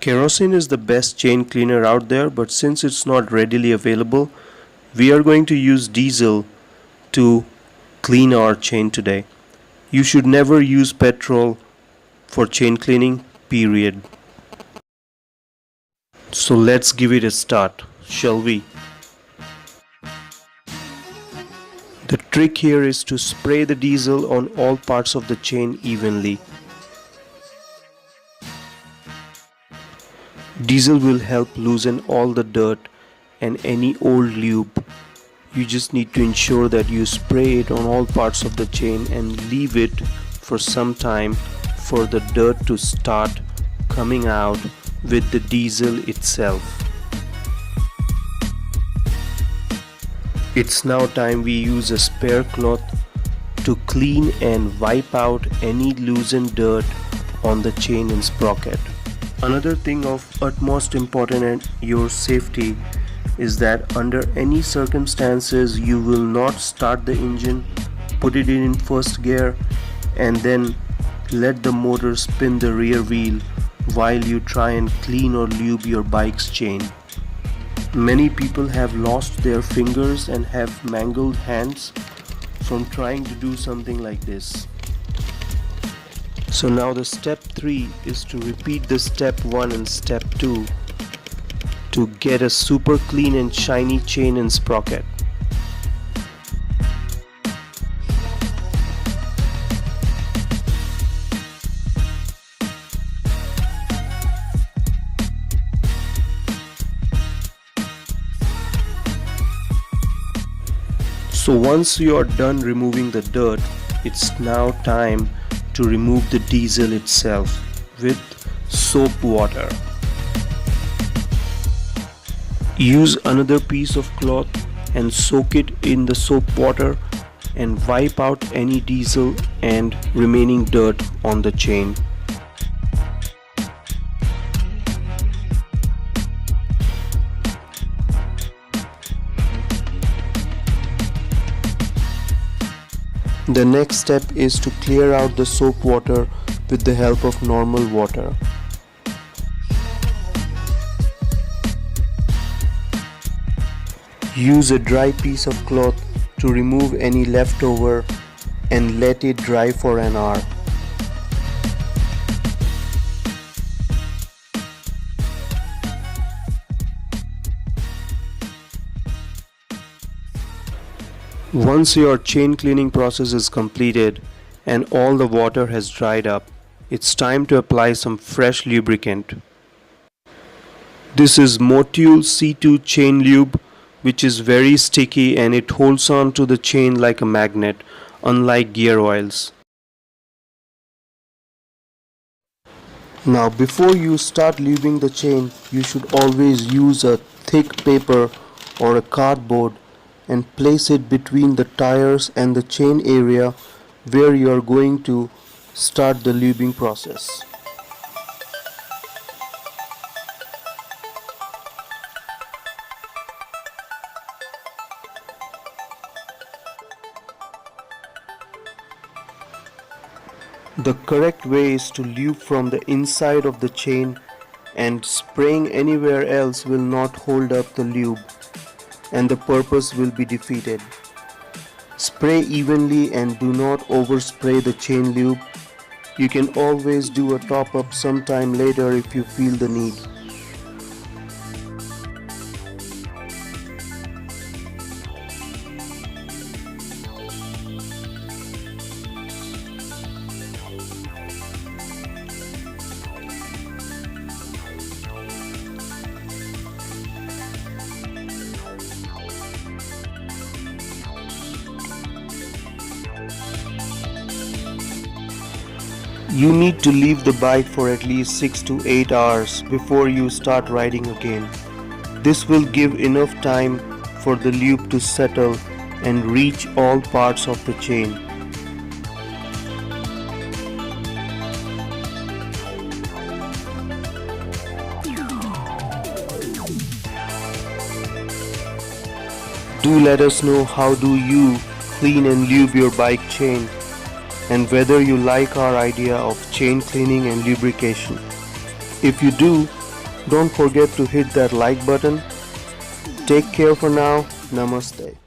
Kerosene is the best chain cleaner out there, but since it's not readily available, we are going to use diesel to clean our chain today. You should never use petrol for chain cleaning, period. So let's give it a start, shall we? The trick here is to spray the diesel on all parts of the chain evenly. Diesel will help loosen all the dirt and any old lube. You just need to ensure that you spray it on all parts of the chain and leave it for some time for the dirt to start coming out with the diesel itself. It's now time we use a spare cloth to clean and wipe out any loosened dirt on the chain and sprocket. Another thing of utmost importance and your safety is that under any circumstances you will not start the engine, put it in first gear and then let the motor spin the rear wheel while you try and clean or lube your bike's chain. Many people have lost their fingers and have mangled hands from trying to do something like this. So now the step 3 is to repeat the step 1 and step 2 to get a super clean and shiny chain and sprocket. So once you are done removing the dirt, it's now time to remove the diesel itself with soap water. Use another piece of cloth and soak it in the soap water and wipe out any diesel and remaining dirt on the chain. The next step is to clear out the soap water with the help of normal water. Use a dry piece of cloth to remove any leftover and let it dry for an hour. Once your chain cleaning process is completed and all the water has dried up, it's time to apply some fresh lubricant. This is Motul C2 chain lube, which is very sticky and it holds on to the chain like a magnet, unlike gear oils. Now before you start lubing the chain, you should always use a thick paper or a cardboard and place it between the tires and the chain area where you are going to start the lubing process. The correct way is to lube from the inside of the chain, and spraying anywhere else will not hold up the lube and the purpose will be defeated. Spray evenly and do not overspray the chain lube. You can always do a top up sometime later if you feel the need. You need to leave the bike for at least 6 to 8 hours before you start riding again. This will give enough time for the lube to settle and reach all parts of the chain. Do let us know how do you clean and lube your bike chain, and whether you like our idea of chain cleaning and lubrication. If you do, Don't forget to hit that like button. Take care for now. Namaste.